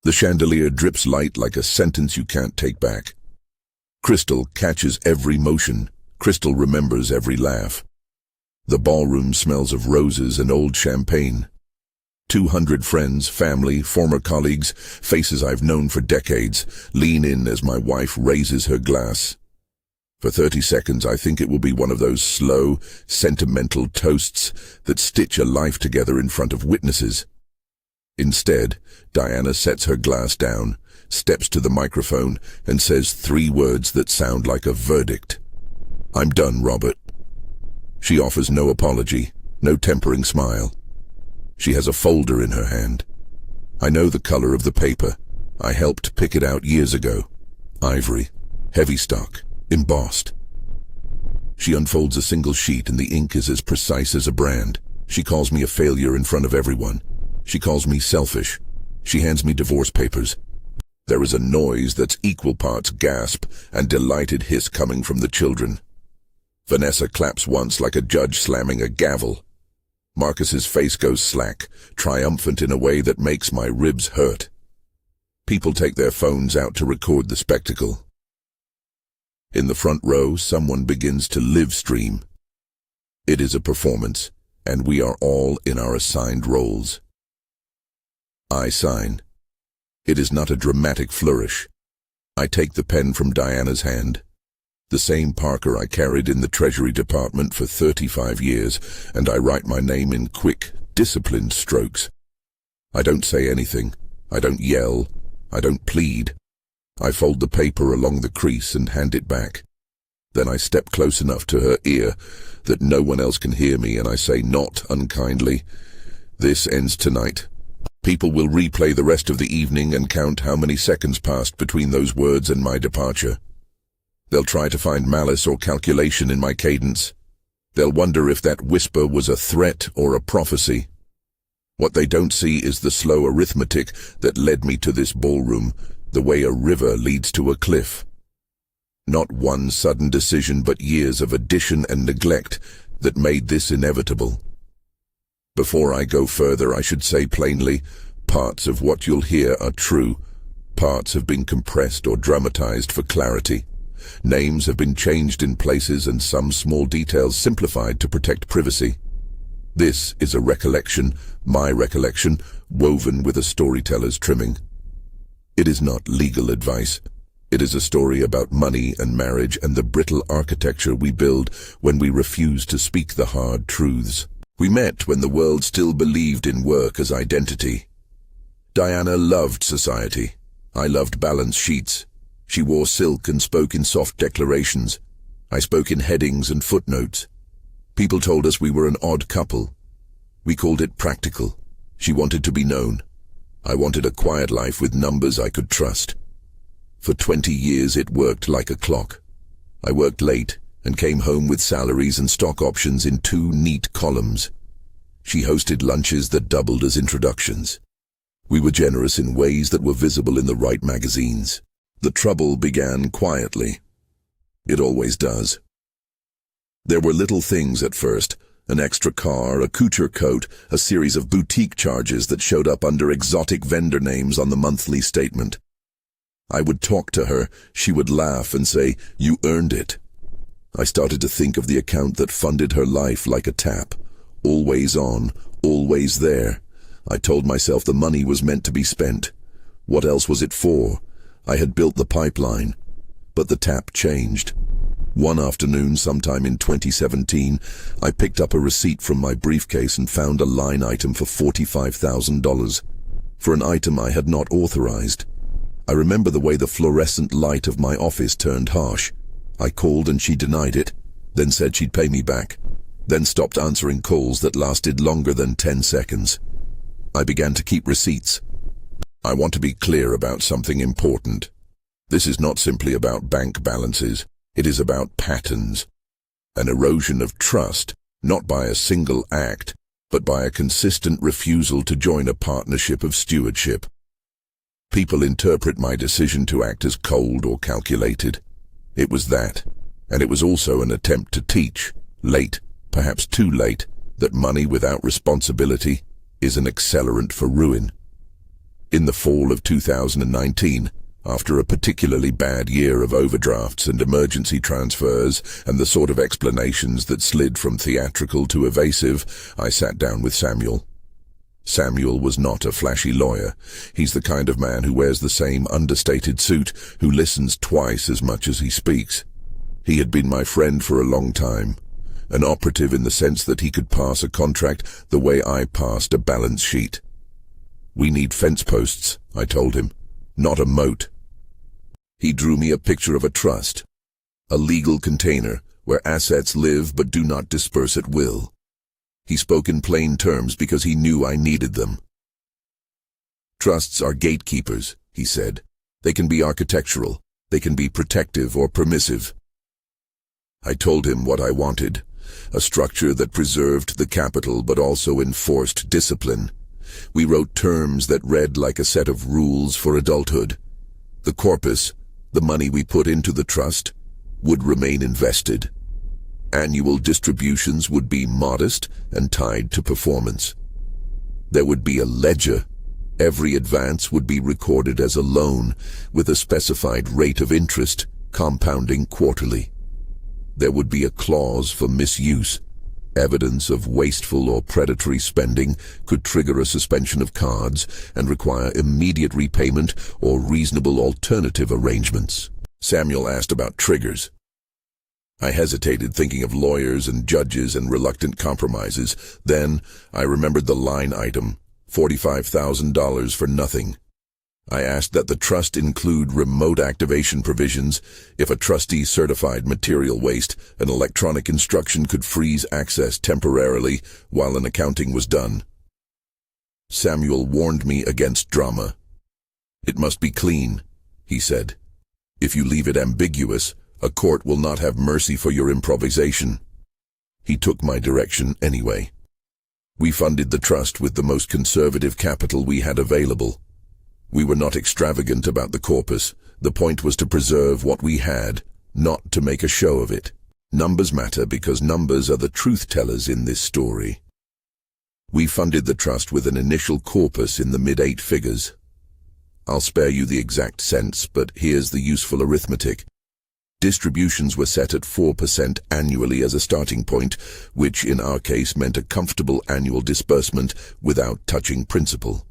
The chandelier drips light like a sentence you can't take back. Crystal catches every motion. Crystal remembers every laugh. The ballroom smells of roses and old champagne. 200 friends, family, former colleagues, faces I've known for decades, lean in as my wife raises her glass. For 30 seconds, I think it will be one of those slow, sentimental toasts that stitch a life together in front of witnesses. Instead, Diana sets her glass down, steps to the microphone, and says 3 words that sound like a verdict. "I'm done, Robert." She offers no apology, no tempering smile. She has a folder in her hand. I know the color of the paper. I helped pick it out years ago. Ivory, heavy stock, embossed. She unfolds a single sheet and the ink is as precise as a brand. She calls me a failure in front of everyone. She calls me selfish. She hands me divorce papers. There is a noise that's equal parts gasp and delighted hiss coming from the children. Vanessa claps once like a judge slamming a gavel. Marcus's face goes slack, triumphant in a way that makes my ribs hurt. People take their phones out to record the spectacle. In the front row, someone begins to live stream. It is a performance, and we are all in our assigned roles. I sign. It is not a dramatic flourish. I take the pen from Diana's hand. The same Parker I carried in the Treasury Department for 35 years, and I write my name in quick, disciplined strokes. I don't say anything. I don't yell. I don't plead. I fold the paper along the crease and hand it back. Then I step close enough to her ear that no one else can hear me, and I say not unkindly, "This ends tonight." People will replay the rest of the evening and count how many seconds passed between those words and my departure. They'll try to find malice or calculation in my cadence. They'll wonder if that whisper was a threat or a prophecy. What they don't see is the slow arithmetic that led me to this ballroom, the way a river leads to a cliff. Not one sudden decision, but years of addition and neglect that made this inevitable. Before I go further, I should say plainly, parts of what you'll hear are true. Parts have been compressed or dramatized for clarity. Names have been changed in places and some small details simplified to protect privacy. This is a recollection, my recollection, woven with a storyteller's trimming. It is not legal advice. It is a story about money and marriage and the brittle architecture we build when we refuse to speak the hard truths. We met when the world still believed in work as identity. Diana loved society. I loved balance sheets. She wore silk and spoke in soft declarations. I spoke in headings and footnotes. People told us we were an odd couple. We called it practical. She wanted to be known. I wanted a quiet life with numbers I could trust. For 20 years it worked like a clock. I worked late and came home with salaries and stock options in 2 neat columns. She hosted lunches that doubled as introductions. We were generous in ways that were visible in the right magazines. The trouble began quietly. It always does. There were little things at first, an extra car, a couture coat, a series of boutique charges that showed up under exotic vendor names on the monthly statement. I would talk to her, she would laugh and say, "You earned it." I started to think of the account that funded her life like a tap. Always on, always there. I told myself the money was meant to be spent. What else was it for? I had built the pipeline, but the tap changed. One afternoon, sometime in 2017, I picked up a receipt from my briefcase and found a line item for $45,000, for an item I had not authorized. I remember the way the fluorescent light of my office turned harsh. I called and she denied it, then said she'd pay me back, then stopped answering calls that lasted longer than 10 seconds. I began to keep receipts. I want to be clear about something important. This is not simply about bank balances. It is about patterns. An erosion of trust, not by a single act, but by a consistent refusal to join a partnership of stewardship. People interpret my decision to act as cold or calculated. It was that, and it was also an attempt to teach, late, perhaps too late, that money without responsibility is an accelerant for ruin. In the fall of 2019, after a particularly bad year of overdrafts and emergency transfers and the sort of explanations that slid from theatrical to evasive, I sat down with Samuel. Samuel was not a flashy lawyer. He's the kind of man who wears the same understated suit, who listens twice as much as he speaks. He had been my friend for a long time, an operative in the sense that he could pass a contract the way I passed a balance sheet. "We need fence posts," I told him, "not a moat." He drew me a picture of a trust, a legal container where assets live but do not disperse at will. He spoke in plain terms because he knew I needed them. "Trusts are gatekeepers," he said. "They can be architectural, they can be protective or permissive." I told him what I wanted, a structure that preserved the capital but also enforced discipline. We wrote terms that read like a set of rules for adulthood. The corpus, the money we put into the trust, would remain invested. Annual distributions would be modest and tied to performance. There would be a ledger. Every advance would be recorded as a loan, with a specified rate of interest, compounding quarterly. There would be a clause for misuse. Evidence of wasteful or predatory spending could trigger a suspension of cards and require immediate repayment or reasonable alternative arrangements. Samuel asked about triggers. I hesitated, thinking of lawyers and judges and reluctant compromises. Then I remembered the line item, $45,000 for nothing. I asked that the trust include remote activation provisions. If a trustee certified material waste, an electronic instruction could freeze access temporarily while an accounting was done. Samuel warned me against drama. "It must be clean," he said. "If you leave it ambiguous, a court will not have mercy for your improvisation." He took my direction anyway. We funded the trust with the most conservative capital we had available. We were not extravagant about the corpus. The point was to preserve what we had, not to make a show of it. Numbers matter because numbers are the truth-tellers in this story. We funded the trust with an initial corpus in the mid-8 figures. I'll spare you the exact cents, but here's the useful arithmetic. Distributions were set at 4% annually as a starting point, which in our case meant a comfortable annual disbursement without touching principal.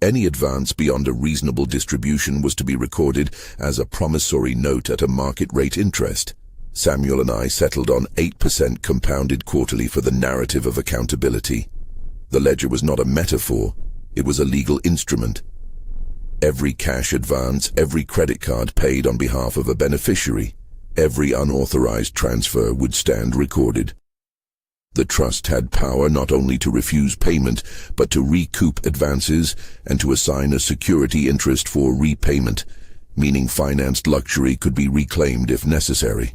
Any advance beyond a reasonable distribution was to be recorded as a promissory note at a market rate interest. Samuel and I settled on 8% compounded quarterly for the narrative of accountability. The ledger was not a metaphor, it was a legal instrument. Every cash advance, every credit card paid on behalf of a beneficiary, every unauthorized transfer would stand recorded. The trust had power not only to refuse payment, but to recoup advances and to assign a security interest for repayment, meaning financed luxury could be reclaimed if necessary.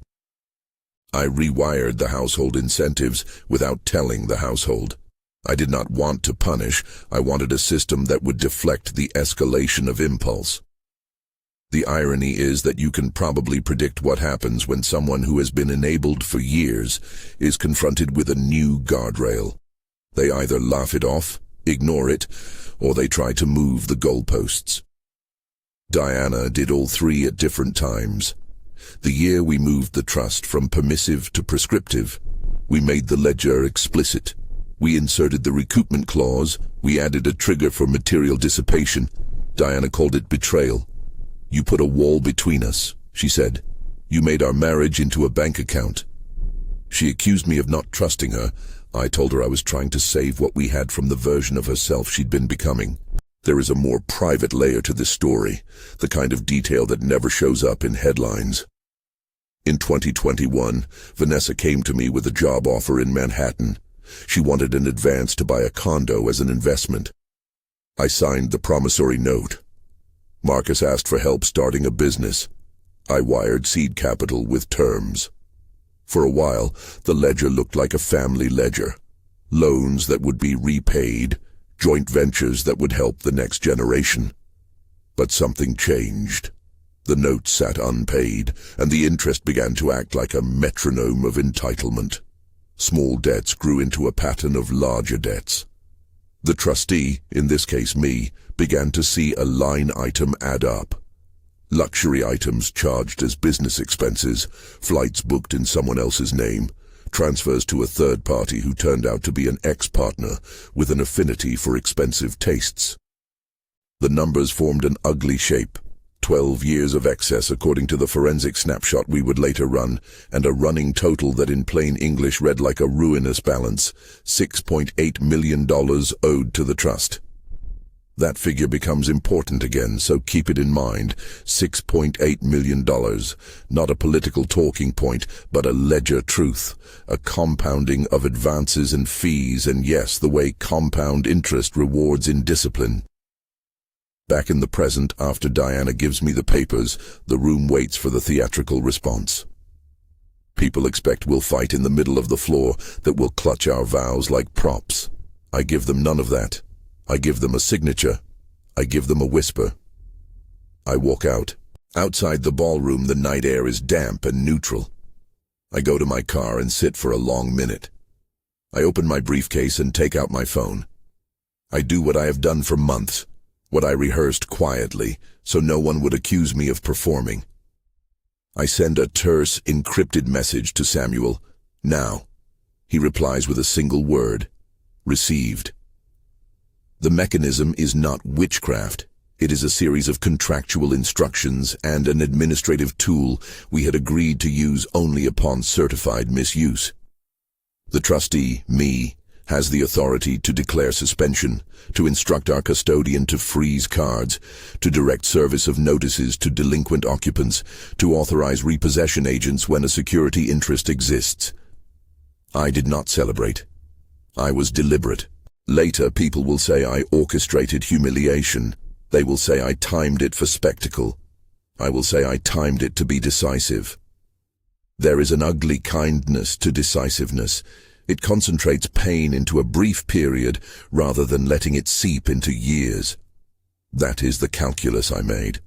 I rewired the household incentives without telling the household. I did not want to punish, I wanted a system that would deflect the escalation of impulse. The irony is that you can probably predict what happens when someone who has been enabled for years is confronted with a new guardrail. They either laugh it off, ignore it, or they try to move the goalposts. Diana did all three at different times. The year we moved the trust from permissive to prescriptive, we made the ledger explicit. We inserted the recoupment clause, we added a trigger for material dissipation. Diana called it betrayal. "You put a wall between us," she said. "You made our marriage into a bank account." She accused me of not trusting her. I told her I was trying to save what we had from the version of herself she'd been becoming. There is a more private layer to this story, the kind of detail that never shows up in headlines. In 2021, Vanessa came to me with a job offer in Manhattan. She wanted an advance to buy a condo as an investment. I signed the promissory note. Marcus asked for help starting a business. I wired seed capital with terms. For a while, the ledger looked like a family ledger. Loans that would be repaid, joint ventures that would help the next generation. But something changed. The note sat unpaid, and the interest began to act like a metronome of entitlement. Small debts grew into a pattern of larger debts. The trustee, in this case me, began to see a line item add up. Luxury items charged as business expenses, flights booked in someone else's name, transfers to a third party who turned out to be an ex-partner with an affinity for expensive tastes. The numbers formed an ugly shape. 12 years of excess according to the forensic snapshot we would later run, and a running total that in plain English read like a ruinous balance, $6.8 million owed to the trust. That figure becomes important again, so keep it in mind. $6.8 million, not a political talking point, but a ledger truth, a compounding of advances and fees, and yes, the way compound interest rewards indiscipline. Back in the present, after Diana gives me the papers, the room waits for the theatrical response. People expect we'll fight in the middle of the floor, that we'll clutch our vows like props. I give them none of that. I give them a signature. I give them a whisper. I walk out. Outside the ballroom, the night air is damp and neutral. I go to my car and sit for a long minute. I open my briefcase and take out my phone. I do what I have done for months, what I rehearsed quietly, so no one would accuse me of performing. I send a terse, encrypted message to Samuel. Now. He replies with a single word. Received. The mechanism is not witchcraft. It is a series of contractual instructions and an administrative tool we had agreed to use only upon certified misuse. The trustee, me, has the authority to declare suspension, to instruct our custodian to freeze cards, to direct service of notices to delinquent occupants, to authorize repossession agents when a security interest exists. I did not celebrate. I was deliberate. Later, people will say I orchestrated humiliation. They will say I timed it for spectacle. I will say I timed it to be decisive. There is an ugly kindness to decisiveness. It concentrates pain into a brief period rather than letting it seep into years. That is the calculus I made.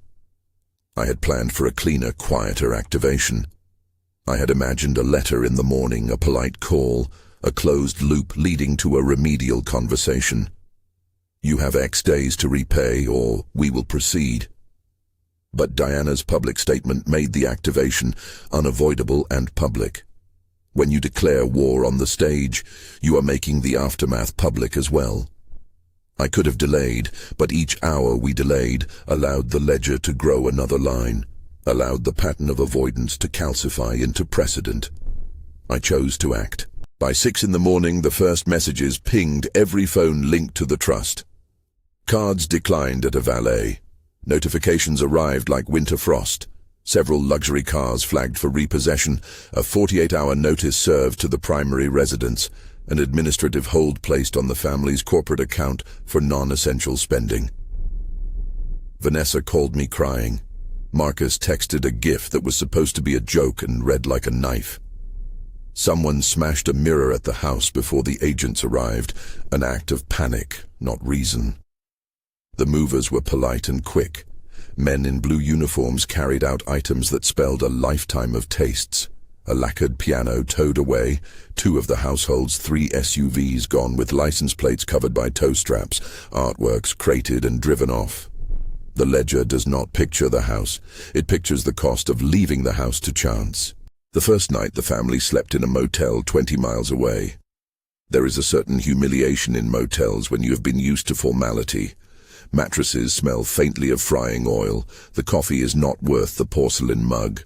I had planned for a cleaner, quieter activation. I had imagined a letter in the morning, a polite call, a closed loop leading to a remedial conversation. You have X days to repay, or we will proceed. But Diana's public statement made the activation unavoidable and public. When you declare war on the stage, you are making the aftermath public as well. I could have delayed, but each hour we delayed allowed the ledger to grow another line, allowed the pattern of avoidance to calcify into precedent. I chose to act. By 6 in the morning, the first messages pinged every phone linked to the trust. Cards declined at a valet. Notifications arrived like winter frost. Several luxury cars flagged for repossession, a 48-hour notice served to the primary residence, an administrative hold placed on the family's corporate account for non-essential spending. Vanessa called me crying. Marcus texted a GIF that was supposed to be a joke and read like a knife. Someone smashed a mirror at the house before the agents arrived, an act of panic, not reason. The movers were polite and quick. Men in blue uniforms carried out items that spelled a lifetime of tastes. A lacquered piano towed away, 2 of the household's 3 SUVs gone with license plates covered by tow straps, artworks crated and driven off. The ledger does not picture the house. It pictures the cost of leaving the house to chance. The first night the family slept in a motel 20 miles away. There is a certain humiliation in motels when you have been used to formality. Mattresses smell faintly of frying oil. The coffee is not worth the porcelain mug.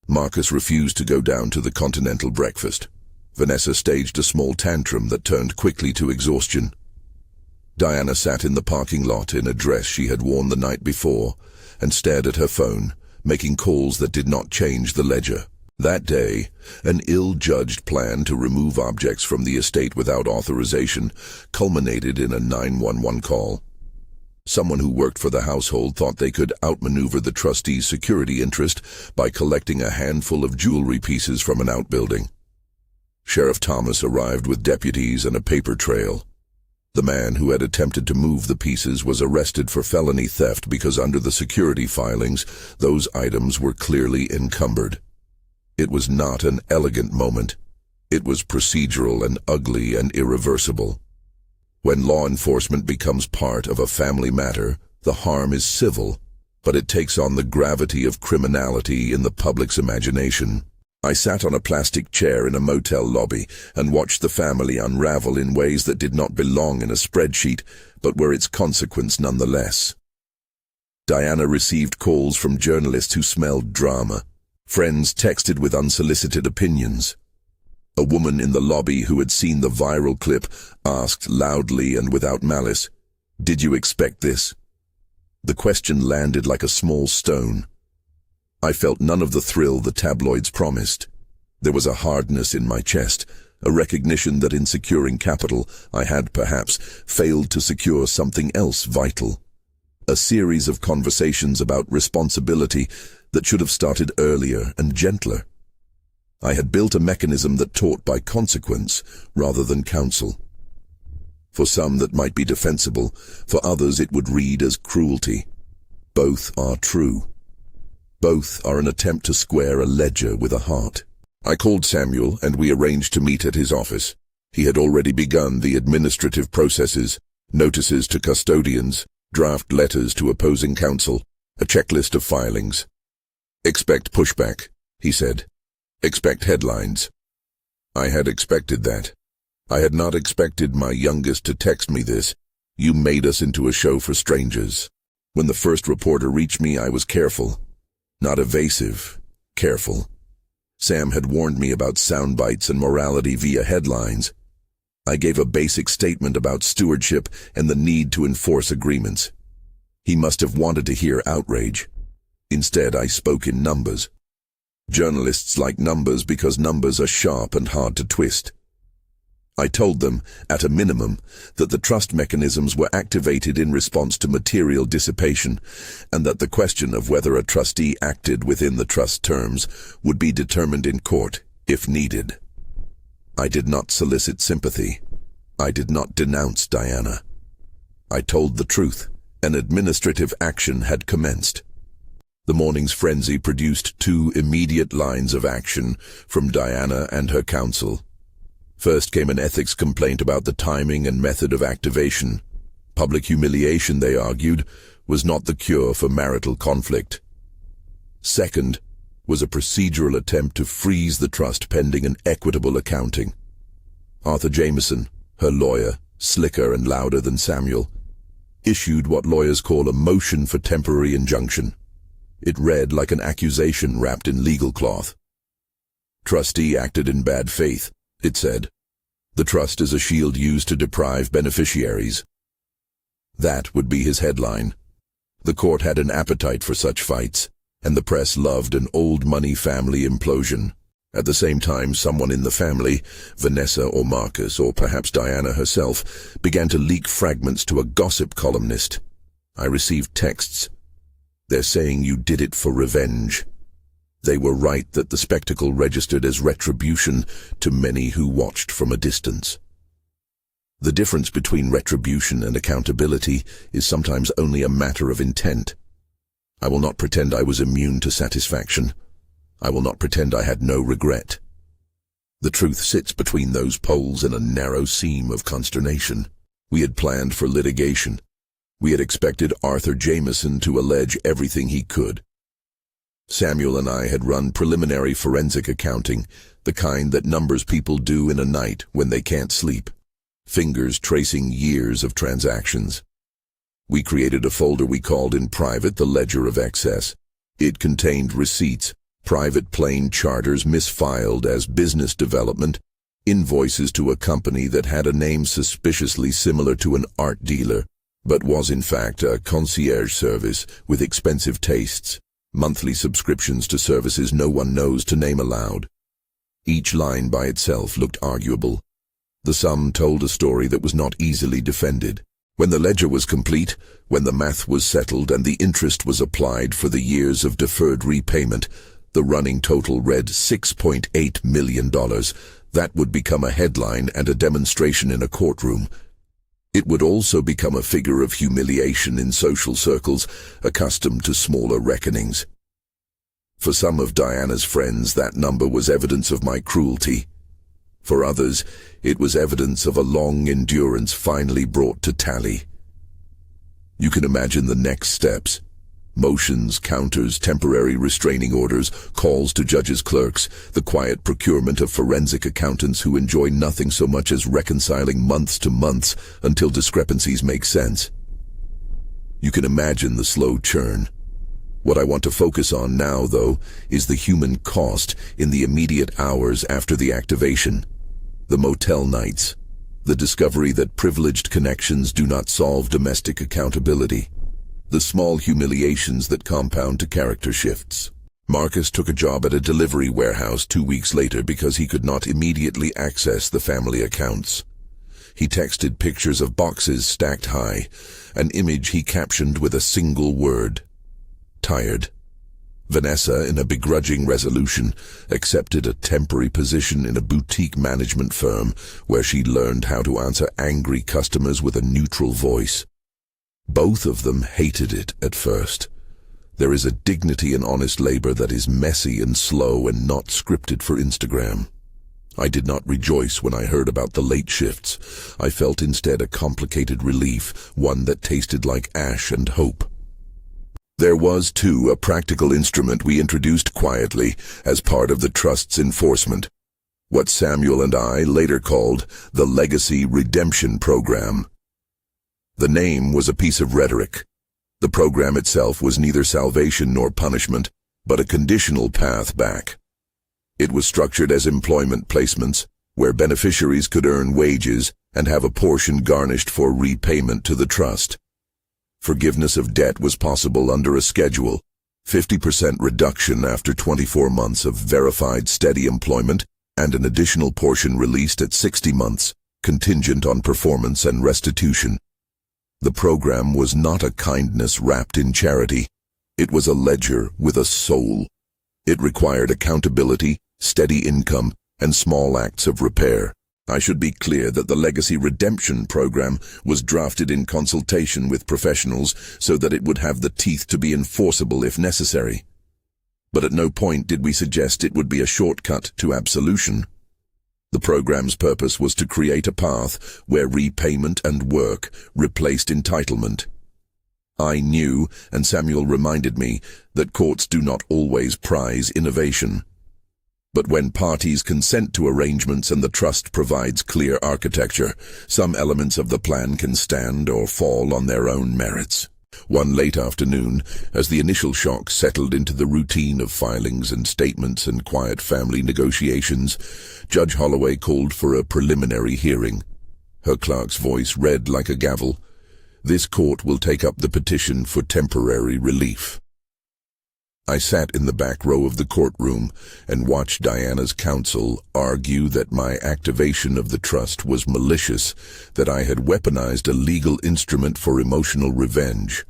Marcus refused to go down to the continental breakfast. Vanessa staged a small tantrum that turned quickly to exhaustion. Diana sat in the parking lot in a dress she had worn the night before and stared at her phone, making calls that did not change the ledger. That day, an ill-judged plan to remove objects from the estate without authorization culminated in a 911 call. Someone who worked for the household thought they could outmaneuver the trustee's security interest by collecting a handful of jewelry pieces from an outbuilding. Sheriff Thomas arrived with deputies and a paper trail. The man who had attempted to move the pieces was arrested for felony theft because under the security filings, those items were clearly encumbered. It was not an elegant moment. It was procedural and ugly and irreversible. When law enforcement becomes part of a family matter, the harm is civil, but it takes on the gravity of criminality in the public's imagination. I sat on a plastic chair in a motel lobby and watched the family unravel in ways that did not belong in a spreadsheet, but were its consequence nonetheless. Diana received calls from journalists who smelled drama. Friends texted with unsolicited opinions. A woman in the lobby who had seen the viral clip asked loudly and without malice, "Did you expect this?" The question landed like a small stone. I felt none of the thrill the tabloids promised. There was a hardness in my chest, a recognition that in securing capital, I had perhaps failed to secure something else vital. A series of conversations about responsibility that should have started earlier and gentler. I had built a mechanism that taught by consequence rather than counsel. For some that might be defensible, for others it would read as cruelty. Both are true. Both are an attempt to square a ledger with a heart. I called Samuel and we arranged to meet at his office. He had already begun the administrative processes, notices to custodians, draft letters to opposing counsel, a checklist of filings. "Expect pushback," he said. "Expect headlines." I had expected that. I had not expected my youngest to text me this. "You made us into a show for strangers." When the first reporter reached me, I was careful. Not evasive, careful. Sam had warned me about sound bites and morality via headlines. I gave a basic statement about stewardship and the need to enforce agreements. He must have wanted to hear outrage. Instead, I spoke in numbers. Journalists like numbers because numbers are sharp and hard to twist. I told them, at a minimum, that the trust mechanisms were activated in response to material dissipation, and that the question of whether a trustee acted within the trust terms would be determined in court, if needed. I did not solicit sympathy. I did not denounce Diana. I told the truth. An administrative action had commenced. The morning's frenzy produced 2 immediate lines of action from Diana and her counsel. First came an ethics complaint about the timing and method of activation. Public humiliation, they argued, was not the cure for marital conflict. Second was a procedural attempt to freeze the trust pending an equitable accounting. Arthur Jameson, her lawyer, slicker and louder than Samuel, issued what lawyers call a motion for temporary injunction. It read like an accusation wrapped in legal cloth. Trustee acted in bad faith, it said. The trust is a shield used to deprive beneficiaries. That would be his headline. The court had an appetite for such fights, and the press loved an old money family implosion. At the same time, someone in the family, Vanessa or Marcus or perhaps Diana herself, began to leak fragments to a gossip columnist. I received texts. "They're saying you did it for revenge." They were right that the spectacle registered as retribution to many who watched from a distance. The difference between retribution and accountability is sometimes only a matter of intent. I will not pretend I was immune to satisfaction. I will not pretend I had no regret. The truth sits between those poles in a narrow seam of consternation. We had planned for litigation. We had expected Arthur Jameson to allege everything he could. Samuel and I had run preliminary forensic accounting, the kind that numbers people do in a night when they can't sleep, fingers tracing years of transactions. We created a folder we called in private the Ledger of Excess. It contained receipts, private plane charters misfiled as business development, invoices to a company that had a name suspiciously similar to an art dealer, but was in fact a concierge service with expensive tastes, monthly subscriptions to services no one knows to name aloud. Each line by itself looked arguable. The sum told a story that was not easily defended. When the ledger was complete, when the math was settled and the interest was applied for the years of deferred repayment, the running total read $6.8 million. That would become a headline and a demonstration in a courtroom. It would also become a figure of humiliation in social circles accustomed to smaller reckonings. For some of Diana's friends, that number was evidence of my cruelty. For others, it was evidence of a long endurance finally brought to tally. You can imagine the next steps. Motions, counters, temporary restraining orders, calls to judges' clerks, the quiet procurement of forensic accountants who enjoy nothing so much as reconciling months to months until discrepancies make sense. You can imagine the slow churn. What I want to focus on now, though, is the human cost in the immediate hours after the activation. The motel nights. The discovery that privileged connections do not solve domestic accountability. The small humiliations that compound to character shifts. Marcus took a job at a delivery warehouse 2 weeks later because he could not immediately access the family accounts. He texted pictures of boxes stacked high, an image he captioned with a single word: tired. Vanessa, in a begrudging resolution, accepted a temporary position in a boutique management firm where she learned how to answer angry customers with a neutral voice. Both of them hated it at first. There is a dignity in honest labor that is messy and slow and not scripted for Instagram. I did not rejoice when I heard about the late shifts. I felt instead a complicated relief, one that tasted like ash and hope. There was, too, a practical instrument we introduced quietly as part of the trust's enforcement. What Samuel and I later called the Legacy Redemption Program. The name was a piece of rhetoric. The program itself was neither salvation nor punishment, but a conditional path back. It was structured as employment placements, where beneficiaries could earn wages and have a portion garnished for repayment to the trust. Forgiveness of debt was possible under a schedule, 50% reduction after 24 months of verified steady employment, and an additional portion released at 60 months, contingent on performance and restitution. The program was not a kindness wrapped in charity. It was a ledger with a soul. It required accountability, steady income, and small acts of repair. I should be clear that the Legacy Redemption Program was drafted in consultation with professionals so that it would have the teeth to be enforceable if necessary. But at no point did we suggest it would be a shortcut to absolution. The program's purpose was to create a path where repayment and work replaced entitlement. I knew, and Samuel reminded me, that courts do not always prize innovation. But when parties consent to arrangements and the trust provides clear architecture, some elements of the plan can stand or fall on their own merits. One late afternoon, as the initial shock settled into the routine of filings and statements and quiet family negotiations, Judge Holloway called for a preliminary hearing. Her clerk's voice read like a gavel. "This court will take up the petition for temporary relief." I sat in the back row of the courtroom and watched Diana's counsel argue that my activation of the trust was malicious, that I had weaponized a legal instrument for emotional revenge.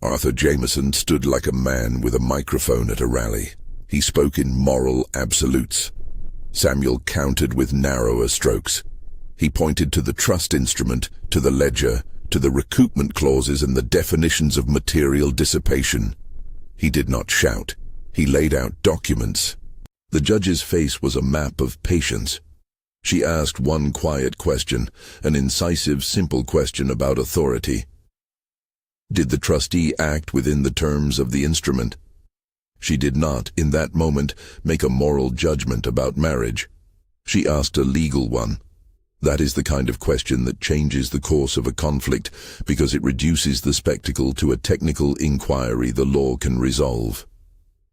Arthur Jameson stood like a man with a microphone at a rally. He spoke in moral absolutes. Samuel countered with narrower strokes. He pointed to the trust instrument, to the ledger, to the recoupment clauses and the definitions of material dissipation. He did not shout. He laid out documents. The judge's face was a map of patience. She asked one quiet question, an incisive, simple question about authority. Did the trustee act within the terms of the instrument? She did not, in that moment, make a moral judgment about marriage. She asked a legal one. That is the kind of question that changes the course of a conflict because it reduces the spectacle to a technical inquiry the law can resolve.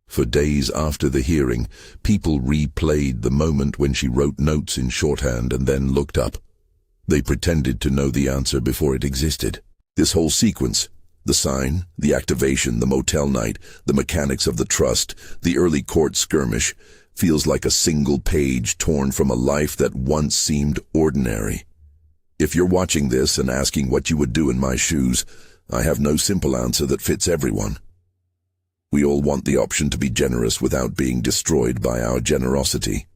For days after the hearing, people replayed the moment when she wrote notes in shorthand and then looked up. They pretended to know the answer before it existed. This whole sequence, the sign, the activation, the motel night, the mechanics of the trust, the early court skirmish, feels like a single page torn from a life that once seemed ordinary. If you're watching this and asking what you would do in my shoes, I have no simple answer that fits everyone. We all want the option to be generous without being destroyed by our generosity.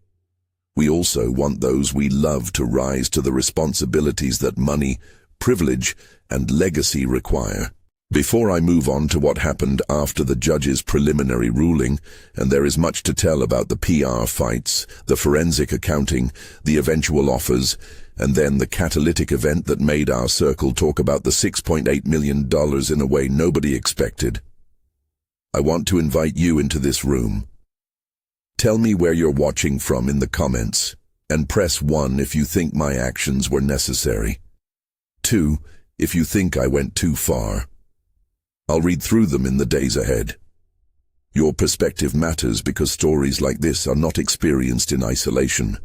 We also want those we love to rise to the responsibilities that money, privilege, and legacy require. Before I move on to what happened after the judge's preliminary ruling, and there is much to tell about the PR fights, the forensic accounting, the eventual offers, and then the catalytic event that made our circle talk about the $6.8 million in a way nobody expected. I want to invite you into this room. Tell me where you're watching from in the comments, and press 1 if you think my actions were necessary. 2 if you think I went too far. I'll read through them in the days ahead. Your perspective matters because stories like this are not experienced in isolation.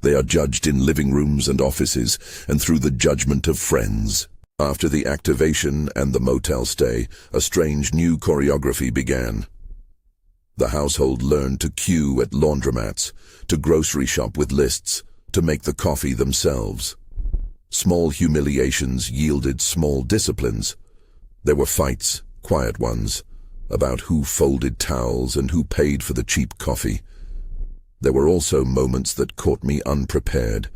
They are judged in living rooms and offices, and through the judgment of friends. After the activation and the motel stay, a strange new choreography began. The household learned to queue at laundromats, to grocery shop with lists, to make the coffee themselves. Small humiliations yielded small disciplines. There were fights, quiet ones, about who folded towels and who paid for the cheap coffee. There were also moments that caught me unprepared.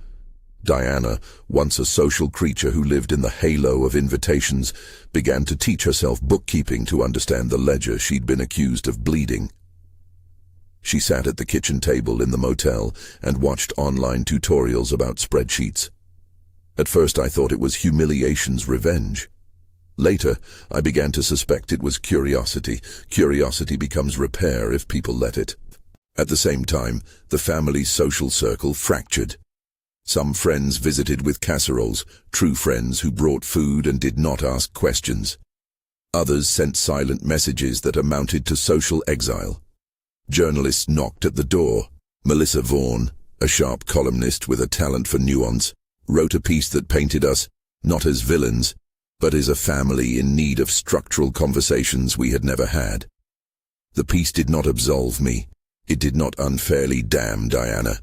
Diana, once a social creature who lived in the halo of invitations, began to teach herself bookkeeping to understand the ledger she'd been accused of bleeding. She sat at the kitchen table in the motel and watched online tutorials about spreadsheets. At first I thought it was humiliation's revenge. Later, I began to suspect it was curiosity. Curiosity becomes repair if people let it. At the same time, the family's social circle fractured. Some friends visited with casseroles, true friends who brought food and did not ask questions. Others sent silent messages that amounted to social exile. Journalists knocked at the door. Melissa Vaughan, a sharp columnist with a talent for nuance, wrote a piece that painted us, not as villains, but as a family in need of structural conversations we had never had. The piece did not absolve me. It did not unfairly damn Diana.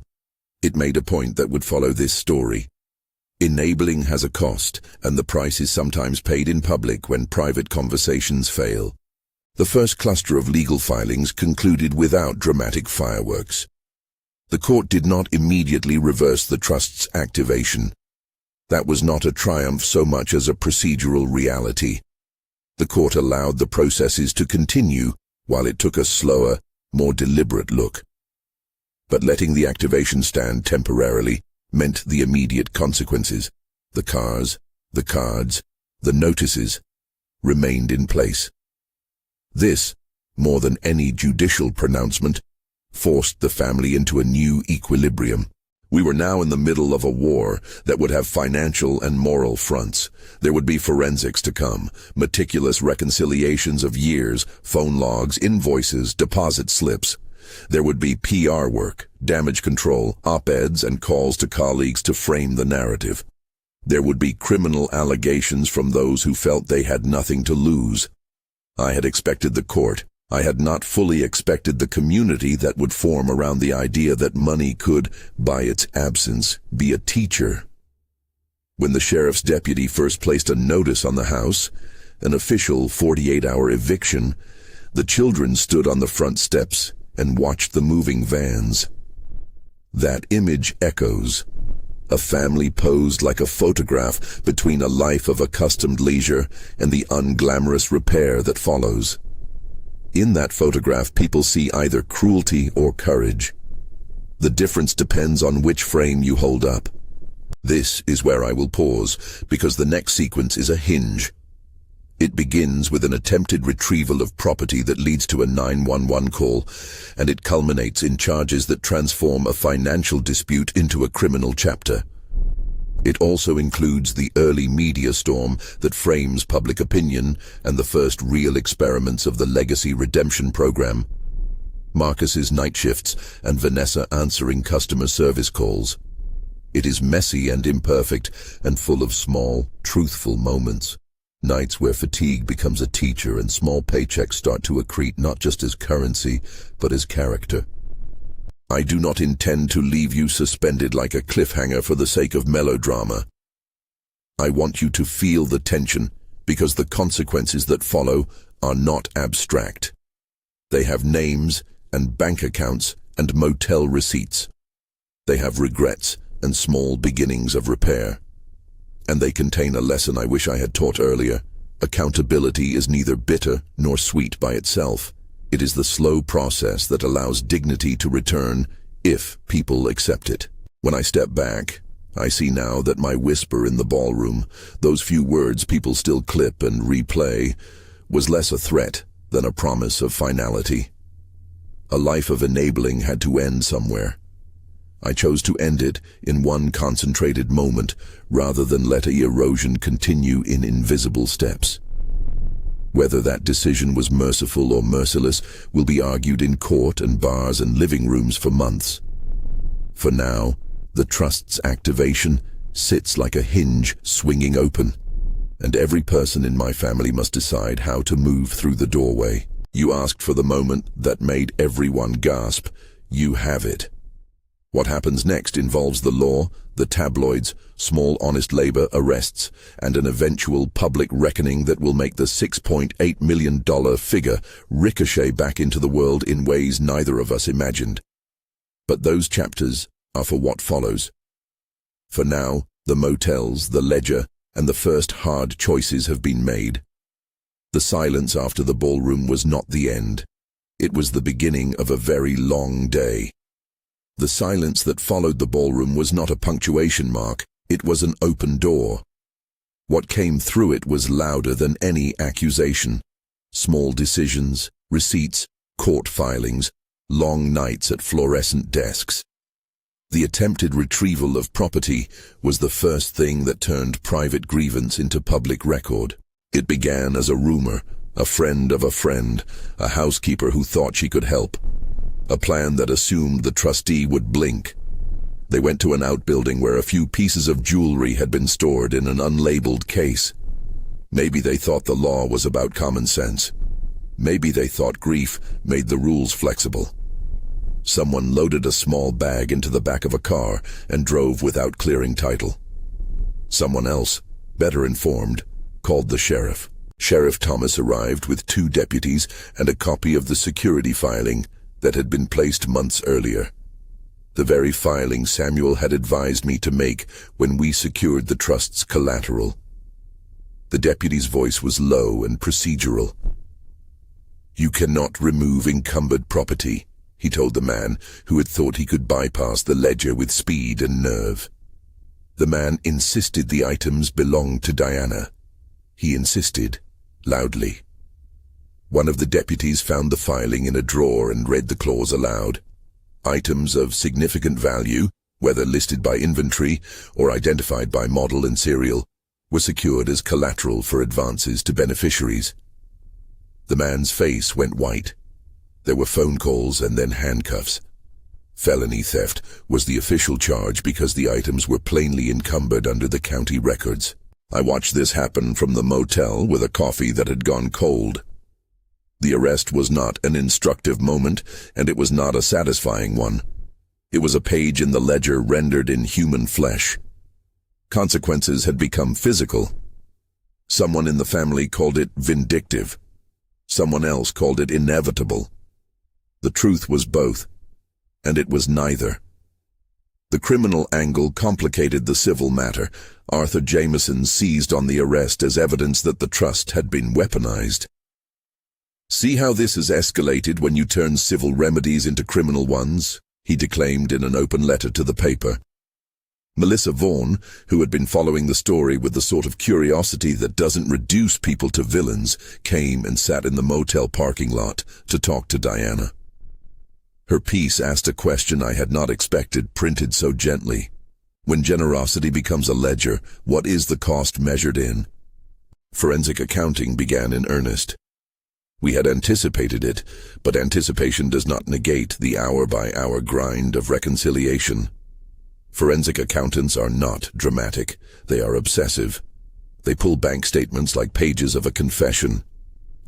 It made a point that would follow this story. Enabling has a cost, and the price is sometimes paid in public when private conversations fail. The first cluster of legal filings concluded without dramatic fireworks. The court did not immediately reverse the trust's activation. That was not a triumph so much as a procedural reality. The court allowed the processes to continue while it took a slower, more deliberate look. But letting the activation stand temporarily meant the immediate consequences. The cars, the cards, the notices remained in place. This, more than any judicial pronouncement, forced the family into a new equilibrium. We were now in the middle of a war that would have financial and moral fronts. There would be forensics to come, meticulous reconciliations of years, phone logs, invoices, deposit slips. There would be PR work, damage control, op-eds, and calls to colleagues to frame the narrative. There would be criminal allegations from those who felt they had nothing to lose. I had expected the court. I had not fully expected the community that would form around the idea that money could, by its absence, be a teacher. When the sheriff's deputy first placed a notice on the house, an official 48-hour eviction, the children stood on the front steps and watched the moving vans. That image echoes. A family posed like a photograph between a life of accustomed leisure and the unglamorous repair that follows. In that photograph, people see either cruelty or courage. The difference depends on which frame you hold up. This is where I will pause, because the next sequence is a hinge. It begins with an attempted retrieval of property that leads to a 911 call, and it culminates in charges that transform a financial dispute into a criminal chapter. It also includes the early media storm that frames public opinion and the first real experiments of the legacy redemption program. Marcus's night shifts and Vanessa answering customer service calls. It is messy and imperfect and full of small, truthful moments. Nights where fatigue becomes a teacher and small paychecks start to accrete not just as currency, but as character. I do not intend to leave you suspended like a cliffhanger for the sake of melodrama. I want you to feel the tension, because the consequences that follow are not abstract. They have names and bank accounts and motel receipts. They have regrets and small beginnings of repair. And they contain a lesson I wish I had taught earlier. Accountability is neither bitter nor sweet by itself. It is the slow process that allows dignity to return if people accept it. When I step back, I see now that my whisper in the ballroom, those few words people still clip and replay, was less a threat than a promise of finality. A life of enabling had to end somewhere. I chose to end it in one concentrated moment rather than let the erosion continue in invisible steps. Whether that decision was merciful or merciless will be argued in court and bars and living rooms for months. For now, the trust's activation sits like a hinge swinging open, and every person in my family must decide how to move through the doorway. You asked for the moment that made everyone gasp. You have it. What happens next involves the law, the tabloids, small honest labor arrests, and an eventual public reckoning that will make the $6.8 million figure ricochet back into the world in ways neither of us imagined. But those chapters are for what follows. For now, the motels, the ledger, and the first hard choices have been made. The silence after the ballroom was not the end. It was the beginning of a very long day. The silence that followed the ballroom was not a punctuation mark, it was an open door. What came through it was louder than any accusation. Small decisions, receipts, court filings, long nights at fluorescent desks. The attempted retrieval of property was the first thing that turned private grievance into public record. It began as a rumor, a friend of a friend, a housekeeper who thought she could help. A plan that assumed the trustee would blink. They went to an outbuilding where a few pieces of jewelry had been stored in an unlabeled case. Maybe they thought the law was about common sense. Maybe they thought grief made the rules flexible. Someone loaded a small bag into the back of a car and drove without clearing title. Someone else, better informed, called the sheriff. Sheriff Thomas arrived with 2 deputies and a copy of the security filing that had been placed months earlier. The very filing Samuel had advised me to make when we secured the trust's collateral. The deputy's voice was low and procedural. "You cannot remove encumbered property," he told the man who had thought he could bypass the ledger with speed and nerve. The man insisted the items belonged to Diana. He insisted, loudly. One of the deputies found the filing in a drawer and read the clause aloud. Items of significant value, whether listed by inventory or identified by model and serial, were secured as collateral for advances to beneficiaries. The man's face went white. There were phone calls and then handcuffs. Felony theft was the official charge because the items were plainly encumbered under the county records. I watched this happen from the motel with a coffee that had gone cold. The arrest was not an instructive moment, and it was not a satisfying one. It was a page in the ledger rendered in human flesh. Consequences had become physical. Someone in the family called it vindictive. Someone else called it inevitable. The truth was both, and it was neither. The criminal angle complicated the civil matter. Arthur Jameson seized on the arrest as evidence that the trust had been weaponized. "See how this has escalated when you turn civil remedies into criminal ones," he declaimed in an open letter to the paper. Melissa Vaughan, who had been following the story with the sort of curiosity that doesn't reduce people to villains, came and sat in the motel parking lot to talk to Diana. Her piece asked a question I had not expected, printed so gently. When generosity becomes a ledger, what is the cost measured in? Forensic accounting began in earnest. We had anticipated it, but anticipation does not negate the hour-by-hour grind of reconciliation. Forensic accountants are not dramatic. They are obsessive. They pull bank statements like pages of a confession.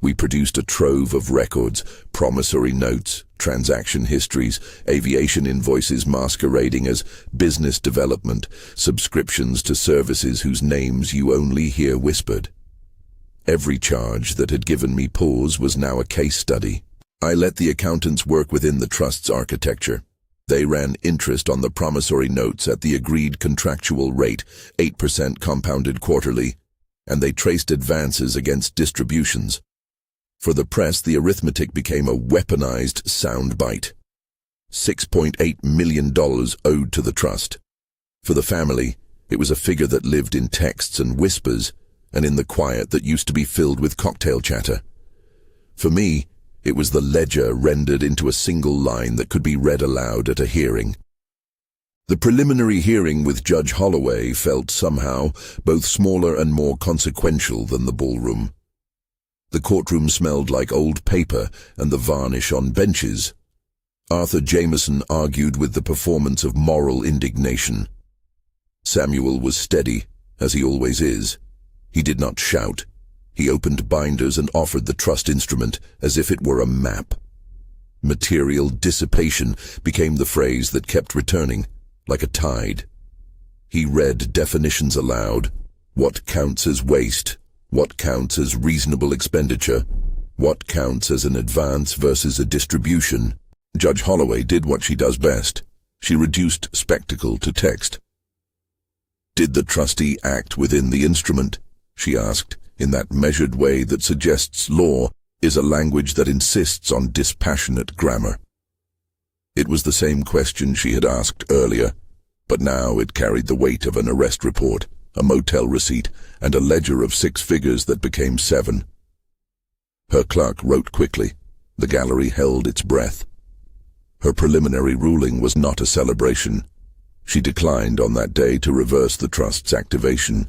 We produced a trove of records, promissory notes, transaction histories, aviation invoices masquerading as business development, subscriptions to services whose names you only hear whispered. Every charge that had given me pause was now a case study. I let the accountants work within the trust's architecture. They ran interest on the promissory notes at the agreed contractual rate, 8% compounded quarterly. and they traced advances against distributions. For the press, the arithmetic became a weaponized soundbite. $6.8 million owed to the trust. For the family, it was a figure that lived in texts and whispers, and in the quiet that used to be filled with cocktail chatter. For me, it was the ledger rendered into a single line that could be read aloud at a hearing. The preliminary hearing with Judge Holloway felt somehow both smaller and more consequential than the ballroom. The courtroom smelled like old paper and the varnish on benches. Arthur Jameson argued with the performance of moral indignation. Samuel was steady, as he always is. He did not shout. He opened binders and offered the trust instrument as if it were a map. Material dissipation became the phrase that kept returning, like a tide. He read definitions aloud. What counts as waste? What counts as reasonable expenditure? What counts as an advance versus a distribution? Judge Holloway did what she does best. She reduced spectacle to text. Did the trustee act within the instrument? She asked, in that measured way that suggests law is a language that insists on dispassionate grammar. It was the same question she had asked earlier, but now it carried the weight of an arrest report, a motel receipt, and a ledger of 6 figures that became 7. Her clerk wrote quickly. The gallery held its breath. Her preliminary ruling was not a celebration. She declined on that day to reverse the trust's activation.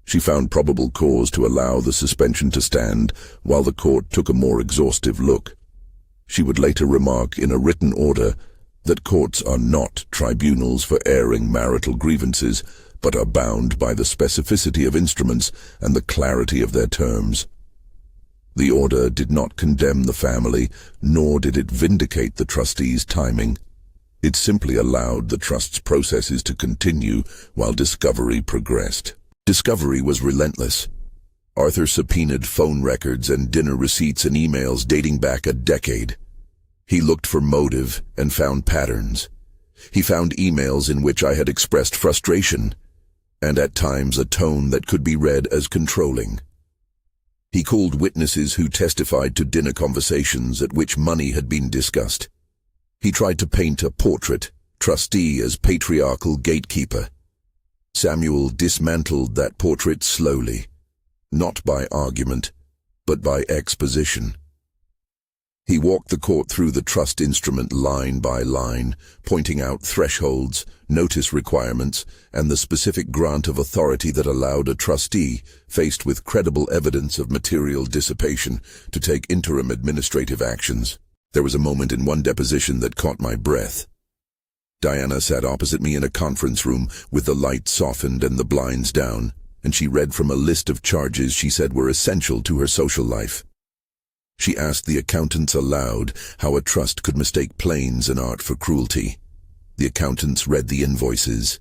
She found probable cause to allow the suspension to stand while the court took a more exhaustive look. She would later remark in a written order that courts are not tribunals for airing marital grievances, but are bound by the specificity of instruments and the clarity of their terms. The order did not condemn the family, nor did it vindicate the trustee's timing. It simply allowed the trust's processes to continue while discovery progressed. Discovery was relentless. Arthur subpoenaed phone records and dinner receipts and emails dating back a decade. He looked for motive and found patterns. He found emails in which I had expressed frustration, and at times a tone that could be read as controlling. He called witnesses who testified to dinner conversations at which money had been discussed. He tried to paint a portrait, trustee as patriarchal gatekeeper. Samuel dismantled that portrait slowly, not by argument, but by exposition. He walked the court through the trust instrument line by line, pointing out thresholds, notice requirements, and the specific grant of authority that allowed a trustee, faced with credible evidence of material dissipation, to take interim administrative actions. There was a moment in one deposition that caught my breath. Diana sat opposite me in a conference room with the light softened and the blinds down, and she read from a list of charges she said were essential to her social life. She asked the accountants aloud how a trust could mistake planes and art for cruelty. The accountants read the invoices.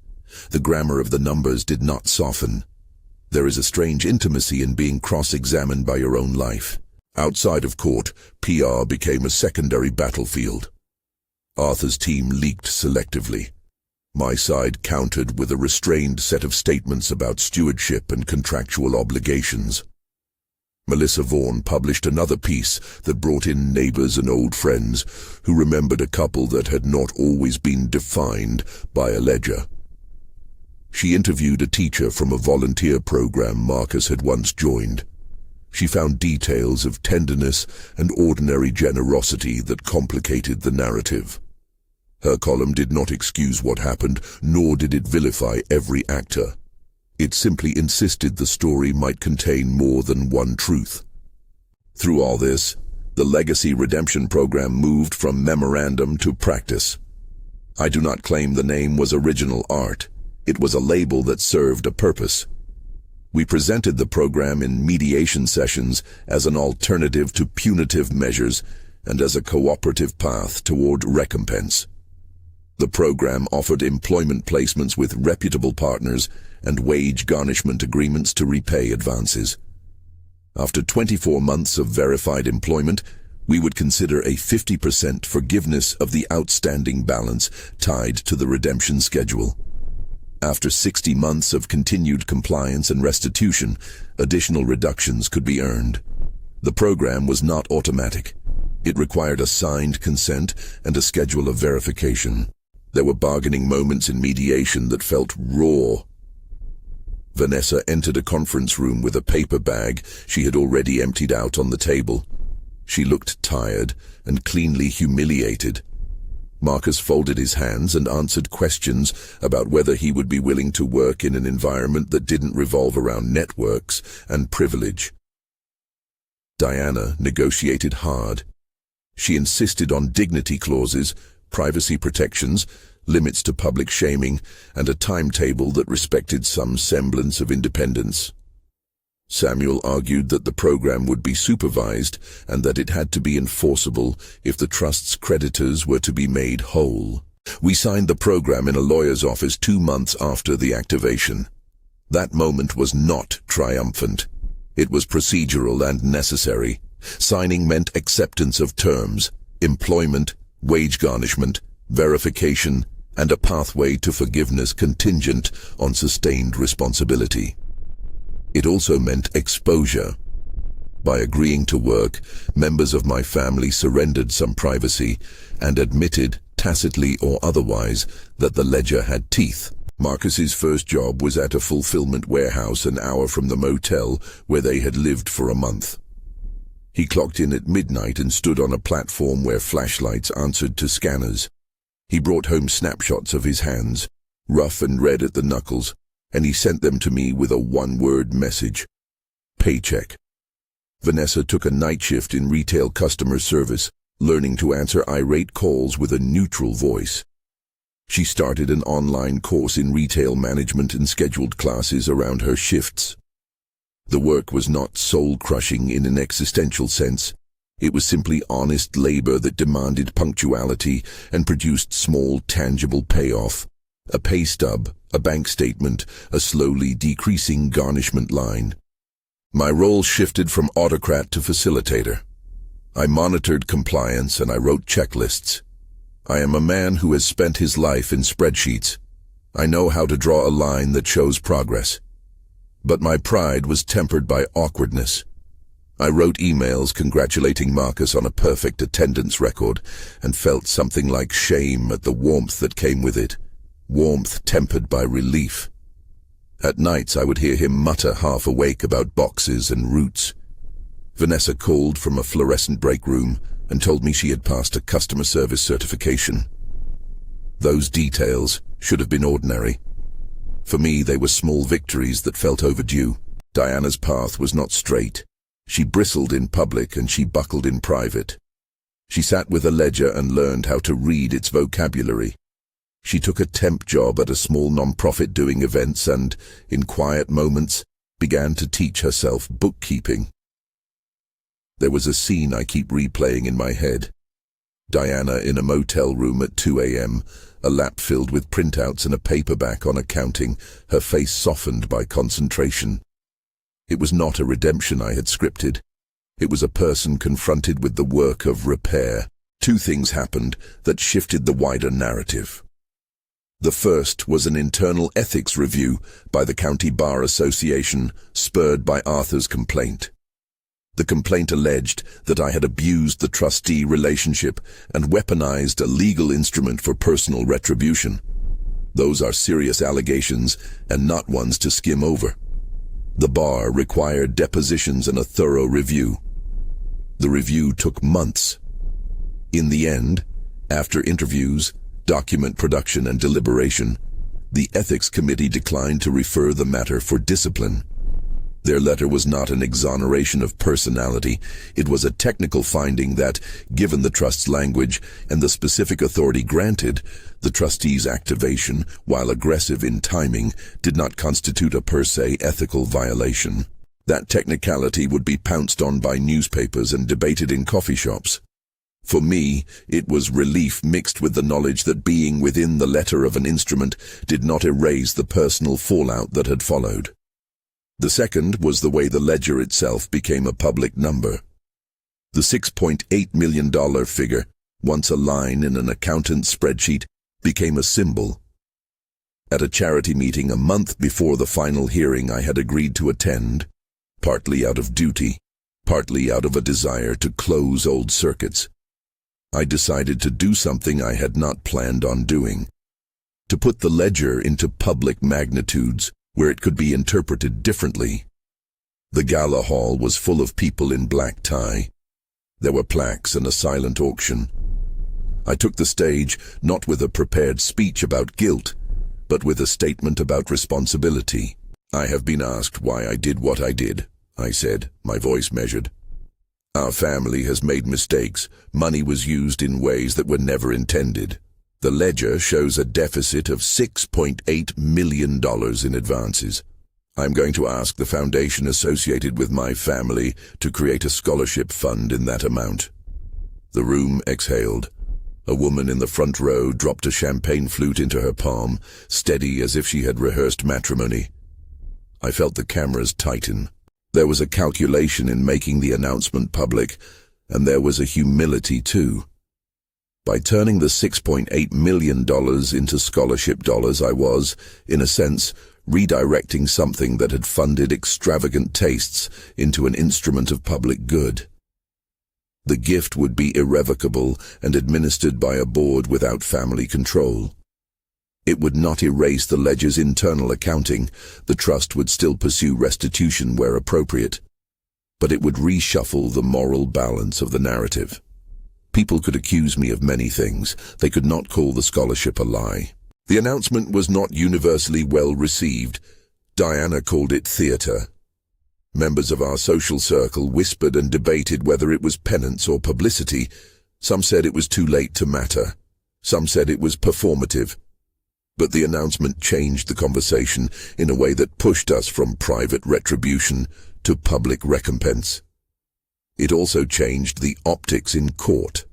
The grammar of the numbers did not soften. There is a strange intimacy in being cross-examined by your own life. Outside of court, PR became a secondary battlefield. Arthur's team leaked selectively. My side countered with a restrained set of statements about stewardship and contractual obligations. Melissa Vaughan published another piece that brought in neighbors and old friends who remembered a couple that had not always been defined by a ledger. She interviewed a teacher from a volunteer program Marcus had once joined. She found details of tenderness and ordinary generosity that complicated the narrative. Her column did not excuse what happened, nor did it vilify every actor. It simply insisted the story might contain more than one truth. Through all this, the Legacy Redemption Program moved from memorandum to practice. I do not claim the name was original art. It was a label that served a purpose. We presented the program in mediation sessions as an alternative to punitive measures and as a cooperative path toward recompense. The program offered employment placements with reputable partners and wage garnishment agreements to repay advances. After 24 months of verified employment, we would consider a 50% forgiveness of the outstanding balance tied to the redemption schedule. After 60 months of continued compliance and restitution, additional reductions could be earned. The program was not automatic. It required a signed consent and a schedule of verification. There were bargaining moments in mediation that felt raw. Vanessa entered a conference room with a paper bag she had already emptied out on the table. She looked tired and cleanly humiliated. Marcus folded his hands and answered questions about whether he would be willing to work in an environment that didn't revolve around networks and privilege. Diana negotiated hard. She insisted on dignity clauses, privacy protections, limits to public shaming, and a timetable that respected some semblance of independence. Samuel argued that the program would be supervised and that it had to be enforceable if the trust's creditors were to be made whole. We signed the program in a lawyer's office 2 months after the activation. That moment was not triumphant. It was procedural and necessary. Signing meant acceptance of terms, employment, wage garnishment, verification, and a pathway to forgiveness contingent on sustained responsibility. It also meant exposure. By agreeing to work, members of my family surrendered some privacy and admitted, tacitly or otherwise, that the ledger had teeth. Marcus's first job was at a fulfillment warehouse an hour from the motel where they had lived for a month. He clocked in at midnight and stood on a platform where flashlights answered to scanners. He brought home snapshots of his hands, rough and red at the knuckles, and he sent them to me with a one-word message: paycheck. Vanessa took a night shift in retail customer service, learning to answer irate calls with a neutral voice. She started an online course in retail management and scheduled classes around her shifts. The work was not soul-crushing in an existential sense. It was simply honest labor that demanded punctuality and produced small, tangible payoff. A pay stub, a bank statement, a slowly decreasing garnishment line. My role shifted from autocrat to facilitator. I monitored compliance and I wrote checklists. I am a man who has spent his life in spreadsheets. I know how to draw a line that shows progress. But my pride was tempered by awkwardness. I wrote emails congratulating Marcus on a perfect attendance record and felt something like shame at the warmth that came with it. Warmth tempered by relief. At nights I would hear him mutter half awake about boxes and routes. Vanessa called from a fluorescent break room and told me she had passed a customer service certification. Those details should have been ordinary. For me, they were small victories that felt overdue. Diana's path was not straight. She bristled in public and she buckled in private. She sat with a ledger and learned how to read its vocabulary. She took a temp job at a small non-profit doing events and, in quiet moments, began to teach herself bookkeeping. There was a scene I keep replaying in my head. Diana in a motel room at 2 a.m., a lap filled with printouts and a paperback on accounting, her face softened by concentration. It was not a redemption I had scripted. It was a person confronted with the work of repair. 2 things happened that shifted the wider narrative. The first was an internal ethics review by the County Bar Association, spurred by Arthur's complaint. The complaint alleged that I had abused the trustee relationship and weaponized a legal instrument for personal retribution. Those are serious allegations and not ones to skim over. The bar required depositions and a thorough review. The review took months. In the end, after interviews, document production and deliberation, the ethics committee declined to refer the matter for discipline. Their letter was not an exoneration of personality. It was a technical finding that, given the trust's language and the specific authority granted, the trustee's activation, while aggressive in timing, did not constitute a per se ethical violation. That technicality would be pounced on by newspapers and debated in coffee shops. For me, it was relief mixed with the knowledge that being within the letter of an instrument did not erase the personal fallout that had followed. The second was the way the ledger itself became a public number. The $6.8 million figure, once a line in an accountant's spreadsheet, became a symbol. At a charity meeting a month before the final hearing I had agreed to attend, partly out of duty, partly out of a desire to close old circuits, I decided to do something I had not planned on doing. To put the ledger into public magnitudes where it could be interpreted differently. The gala hall was full of people in black tie. There were plaques and a silent auction. I took the stage not with a prepared speech about guilt, but with a statement about responsibility. I have been asked why I did what I did, I said, my voice measured. Our family has made mistakes. Money was used in ways that were never intended. The ledger shows a deficit of $6.8 million in advances. I'm going to ask the foundation associated with my family to create a scholarship fund in that amount. The room exhaled. A woman in the front row dropped a champagne flute into her palm, steady as if she had rehearsed matrimony. I felt the cameras tighten. There was a calculation in making the announcement public, and there was a humility too. By turning the $6.8 million into scholarship dollars, I was, in a sense, redirecting something that had funded extravagant tastes into an instrument of public good. The gift would be irrevocable and administered by a board without family control. It would not erase the ledger's internal accounting. The trust would still pursue restitution where appropriate, but it would reshuffle the moral balance of the narrative. People could accuse me of many things. They could not call the scholarship a lie. The announcement was not universally well received. Diana called it theater. Members of our social circle whispered and debated whether it was penance or publicity. Some said it was too late to matter. Some said it was performative. But the announcement changed the conversation in a way that pushed us from private retribution to public recompense. It also changed the optics in court.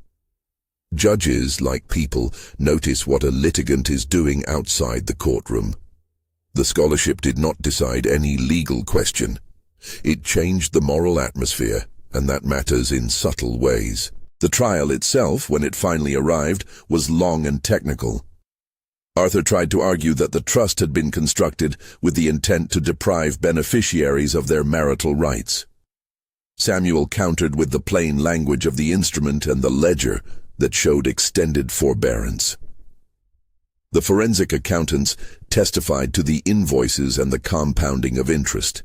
Judges, like people, notice what a litigant is doing outside the courtroom. The scholarship did not decide any legal question. It changed the moral atmosphere, and that matters in subtle ways. The trial itself, when it finally arrived, was long and technical. Arthur tried to argue that the trust had been constructed with the intent to deprive beneficiaries of their marital rights. Samuel countered with the plain language of the instrument and the ledger that showed extended forbearance. The forensic accountants testified to the invoices and the compounding of interest.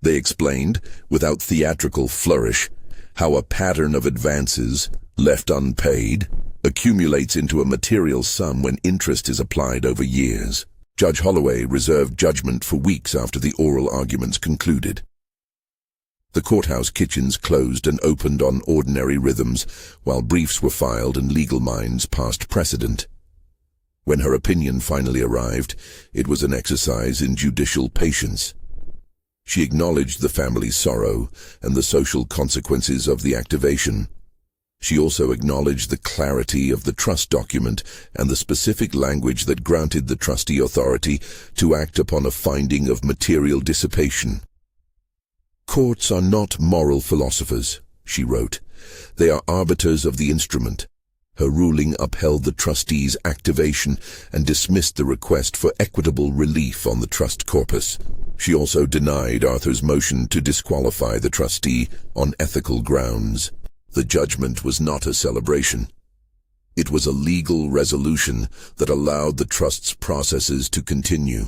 They explained, without theatrical flourish, how a pattern of advances, left unpaid, accumulates into a material sum when interest is applied over years. Judge Holloway reserved judgment for weeks after the oral arguments concluded. The courthouse kitchens closed and opened on ordinary rhythms, while briefs were filed and legal minds passed precedent. When her opinion finally arrived, it was an exercise in judicial patience. She acknowledged the family's sorrow and the social consequences of the activation. She also acknowledged the clarity of the trust document and the specific language that granted the trustee authority to act upon a finding of material dissipation. Courts are not moral philosophers, she wrote. They are arbiters of the instrument. Her ruling upheld the trustee's activation and dismissed the request for equitable relief on the trust corpus. She also denied Arthur's motion to disqualify the trustee on ethical grounds. The judgment was not a celebration. It was a legal resolution that allowed the trust's processes to continue.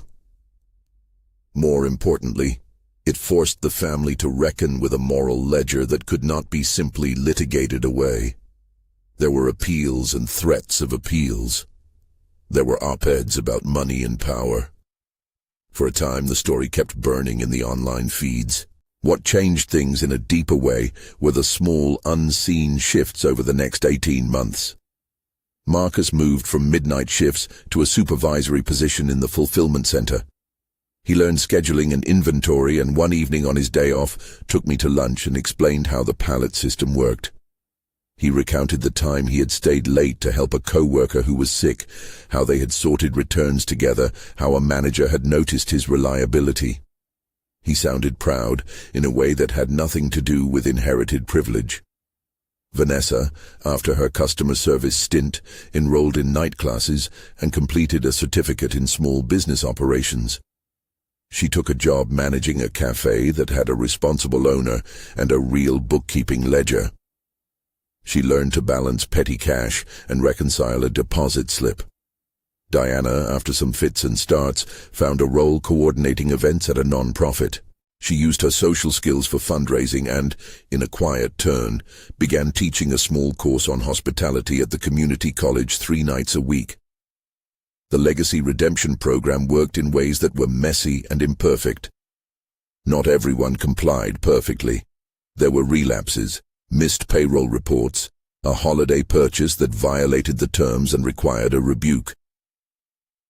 More importantly, it forced the family to reckon with a moral ledger that could not be simply litigated away. There were appeals and threats of appeals. There were op-eds about money and power. For a time, the story kept burning in the online feeds. What changed things in a deeper way were the small, unseen shifts over the next 18 months. Marcus moved from midnight shifts to a supervisory position in the fulfillment center. He learned scheduling and inventory, and one evening on his day off, took me to lunch and explained how the pallet system worked. He recounted the time he had stayed late to help a co-worker who was sick, how they had sorted returns together, how a manager had noticed his reliability. He sounded proud, in a way that had nothing to do with inherited privilege. Vanessa, after her customer service stint, enrolled in night classes and completed a certificate in small business operations. She took a job managing a cafe that had a responsible owner and a real bookkeeping ledger. She learned to balance petty cash and reconcile a deposit slip. Diana, after some fits and starts, found a role coordinating events at a non-profit. She used her social skills for fundraising and, in a quiet turn, began teaching a small course on hospitality at the community college 3 nights a week. The Legacy Redemption program worked in ways that were messy and imperfect. Not everyone complied perfectly. There were relapses, missed payroll reports, a holiday purchase that violated the terms and required a rebuke.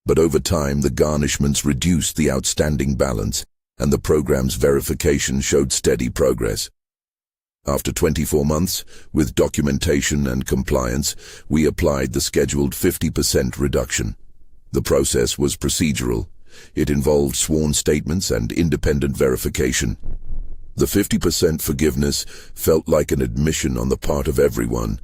But over time, the garnishments reduced the outstanding balance, and the program's verification showed steady progress. After 24 months, with documentation and compliance, we applied the scheduled 50% reduction. The process was procedural. It involved sworn statements and independent verification. The 50% forgiveness felt like an admission on the part of everyone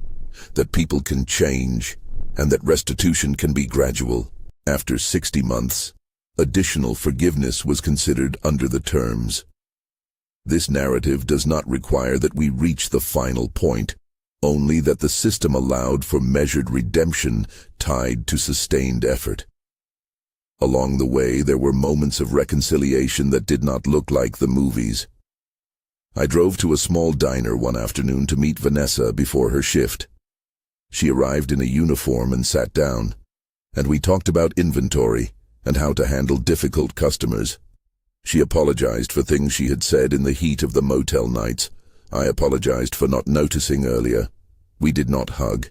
that people can change and that restitution can be gradual. After 60 months, additional forgiveness was considered under the terms. This narrative does not require that we reach the final point, only that the system allowed for measured redemption tied to sustained effort. Along the way, there were moments of reconciliation that did not look like the movies. I drove to a small diner one afternoon to meet Vanessa before her shift. She arrived in a uniform and sat down, and we talked about inventory and how to handle difficult customers. She apologized for things she had said in the heat of the motel nights. I apologized for not noticing earlier. We did not hug.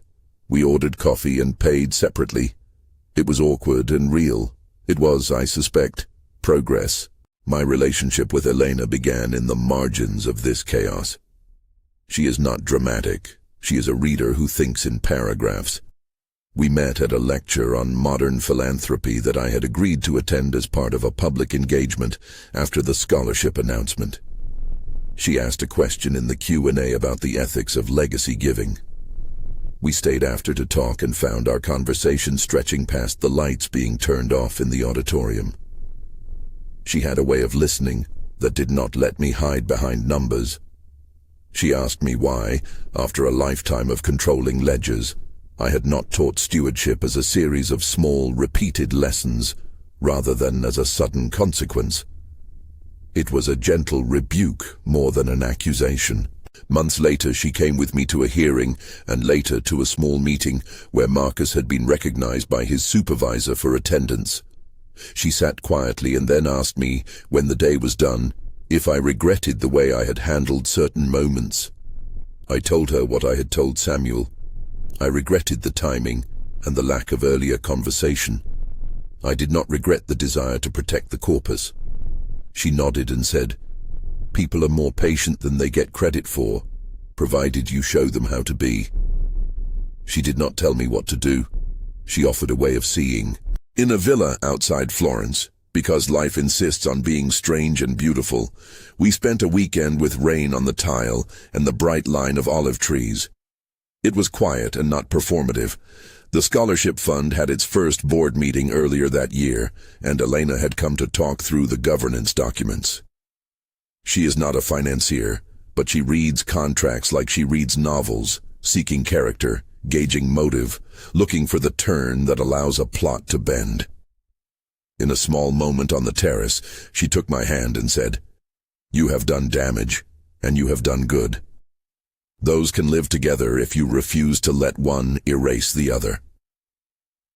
We ordered coffee and paid separately. It was awkward and real. It was, I suspect, progress. My relationship with Elena began in the margins of this chaos. She is not dramatic. She is a reader who thinks in paragraphs. We met at a lecture on modern philanthropy that I had agreed to attend as part of a public engagement after the scholarship announcement. She asked a question in the Q&A about the ethics of legacy giving. We stayed after to talk and found our conversation stretching past the lights being turned off in the auditorium. She had a way of listening that did not let me hide behind numbers. She asked me why, after a lifetime of controlling ledgers, I had not taught stewardship as a series of small, repeated lessons, rather than as a sudden consequence. It was a gentle rebuke more than an accusation. Months later, she came with me to a hearing, and later to a small meeting where Marcus had been recognized by his supervisor for attendance. She sat quietly and then asked me, when the day was done, if I regretted the way I had handled certain moments. I told her what I had told Samuel. I regretted the timing and the lack of earlier conversation. I did not regret the desire to protect the corpus. She nodded and said, "People are more patient than they get credit for, provided you show them how to be." She did not tell me what to do. She offered a way of seeing. In a villa outside Florence, because life insists on being strange and beautiful, we spent a weekend with rain on the tile and the bright line of olive trees. It was quiet and not performative. The scholarship fund had its first board meeting earlier that year, and Elena had come to talk through the governance documents. She is not a financier, but she reads contracts like she reads novels, seeking character, gauging motive, looking for the turn that allows a plot to bend. In a small moment on the terrace, she took my hand and said, "You have done damage, and you have done good. Those can live together if you refuse to let one erase the other."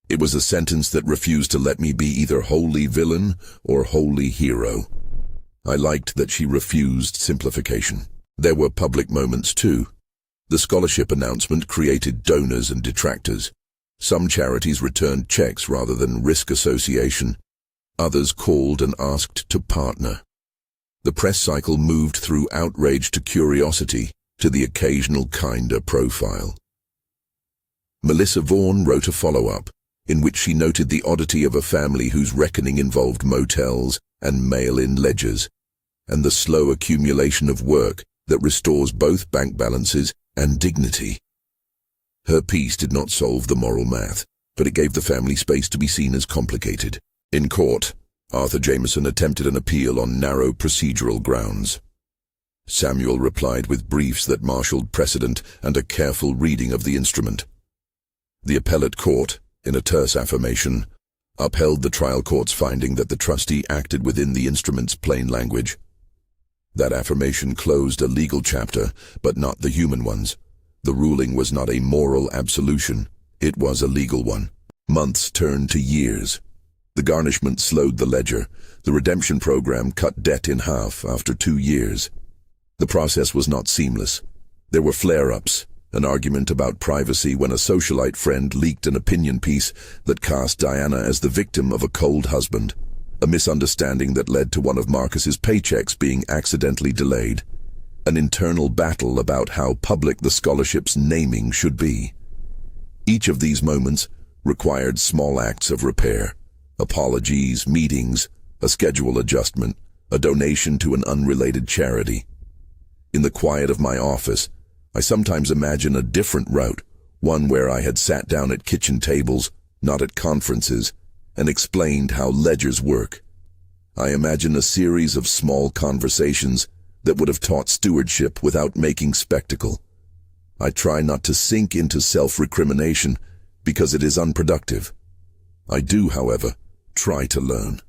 It was a sentence that refused to let me be either wholly villain or wholly hero. I liked that she refused simplification. There were public moments too. The scholarship announcement created donors and detractors. Some charities returned checks rather than risk association. Others called and asked to partner. The press cycle moved through outrage to curiosity, to the occasional kinder profile. Melissa Vaughan wrote a follow-up, in which she noted the oddity of a family whose reckoning involved motels and mail-in ledgers, and the slow accumulation of work that restores both bank balances and dignity. Her piece did not solve the moral math, but it gave the family space to be seen as complicated. In court, Arthur Jameson attempted an appeal on narrow procedural grounds. Samuel replied with briefs that marshaled precedent and a careful reading of the instrument. The appellate court, in a terse affirmation, upheld the trial court's finding that the trustee acted within the instrument's plain language. That affirmation closed a legal chapter, but not the human ones. The ruling was not a moral absolution, it was a legal one. Months turned to years. The garnishment slowed the ledger. The redemption program cut debt in half after 2 years. The process was not seamless. There were flare-ups, an argument about privacy when a socialite friend leaked an opinion piece that cast Diana as the victim of a cold husband, a misunderstanding that led to one of Marcus's paychecks being accidentally delayed, an internal battle about how public the scholarship's naming should be. Each of these moments required small acts of repair: apologies, meetings, a schedule adjustment, a donation to an unrelated charity. In the quiet of my office, I sometimes imagine a different route, one where I had sat down at kitchen tables, not at conferences, and explained how ledgers work. I imagine a series of small conversations that would have taught stewardship without making spectacle. I try not to sink into self-recrimination because it is unproductive. I do, however, try to learn.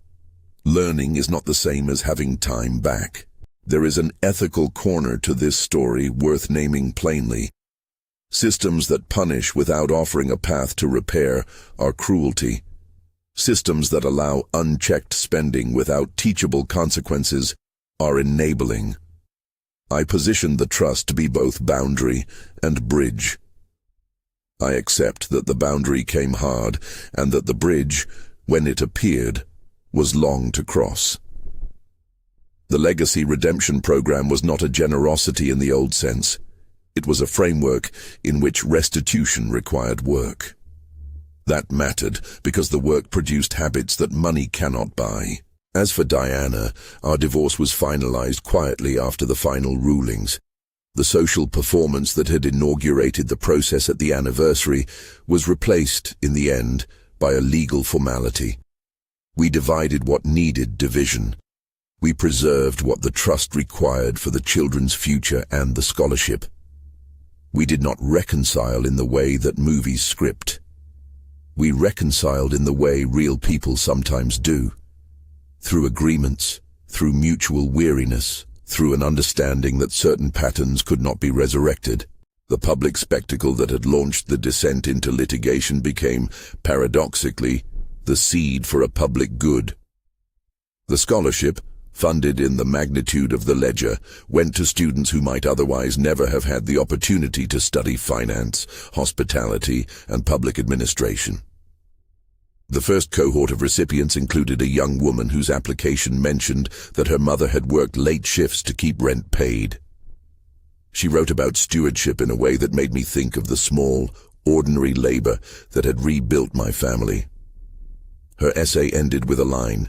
Learning is not the same as having time back. There is an ethical corner to this story worth naming plainly. Systems that punish without offering a path to repair are cruelty. Systems that allow unchecked spending without teachable consequences are enabling. I position the trust to be both boundary and bridge. I accept that the boundary came hard and that the bridge, when it appeared, was long to cross. The Legacy Redemption Program was not a generosity in the old sense. It was a framework in which restitution required work. That mattered because the work produced habits that money cannot buy. As for Diana, our divorce was finalized quietly after the final rulings. The social performance that had inaugurated the process at the anniversary was replaced, in the end, by a legal formality. We divided what needed division. We preserved what the trust required for the children's future and the scholarship. We did not reconcile in the way that movies script. We reconciled in the way real people sometimes do. Through agreements, through mutual weariness, through an understanding that certain patterns could not be resurrected. The public spectacle that had launched the descent into litigation became, paradoxically, the seed for a public good. The scholarship, funded in the magnitude of the ledger, went to students who might otherwise never have had the opportunity to study finance, hospitality, and public administration. The first cohort of recipients included a young woman whose application mentioned that her mother had worked late shifts to keep rent paid. She wrote about stewardship in a way that made me think of the small, ordinary labor that had rebuilt my family. Her essay ended with a line: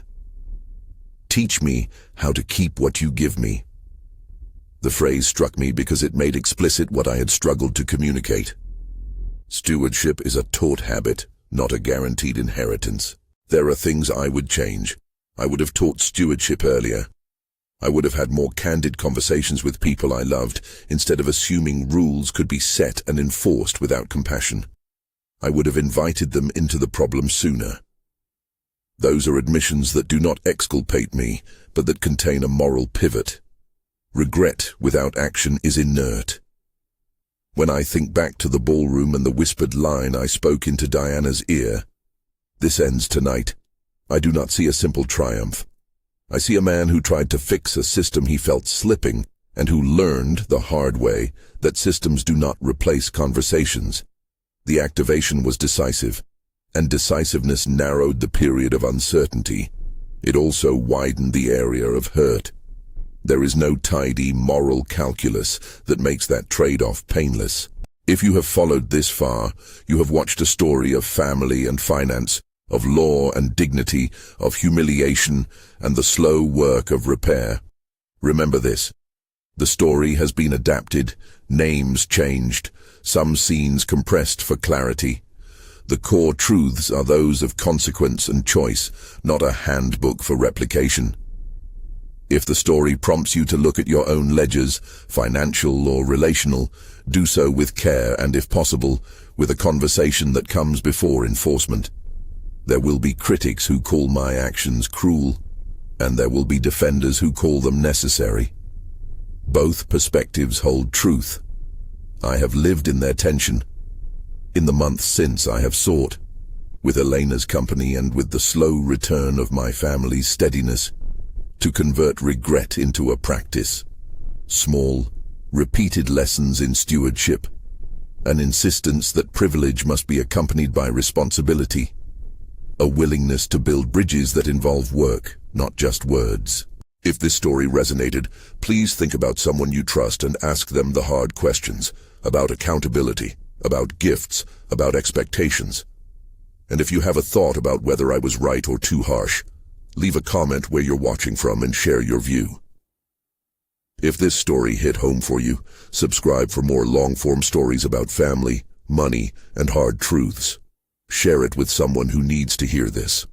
"Teach me how to keep what you give me." The phrase struck me because it made explicit what I had struggled to communicate. Stewardship is a taught habit, not a guaranteed inheritance. There are things I would change. I would have taught stewardship earlier. I would have had more candid conversations with people I loved, instead of assuming rules could be set and enforced without compassion. I would have invited them into the problem sooner. Those are admissions that do not exculpate me, but that contain a moral pivot. Regret without action is inert. When I think back to the ballroom and the whispered line I spoke into Diana's ear, "This ends tonight," I do not see a simple triumph. I see a man who tried to fix a system he felt slipping, and who learned the hard way that systems do not replace conversations. The activation was decisive, and decisiveness narrowed the period of uncertainty. It also widened the area of hurt. There is no tidy moral calculus that makes that trade-off painless. If you have followed this far, you have watched a story of family and finance, of law and dignity, of humiliation, and the slow work of repair. Remember this: the story has been adapted, names changed, some scenes compressed for clarity. The core truths are those of consequence and choice, not a handbook for replication. If the story prompts you to look at your own ledgers, financial or relational, do so with care and, if possible, with a conversation that comes before enforcement. There will be critics who call my actions cruel, and there will be defenders who call them necessary. Both perspectives hold truth. I have lived in their tension. In the months since, I have sought, with Elena's company and with the slow return of my family's steadiness, to convert regret into a practice. Small, repeated lessons in stewardship, an insistence that privilege must be accompanied by responsibility, a willingness to build bridges that involve work, not just words. If this story resonated, please think about someone you trust and ask them the hard questions about accountability, about gifts, about expectations. And if you have a thought about whether I was right or too harsh, leave a comment where you're watching from and share your view. If this story hit home for you, subscribe for more long-form stories about family, money, and hard truths. Share it with someone who needs to hear this.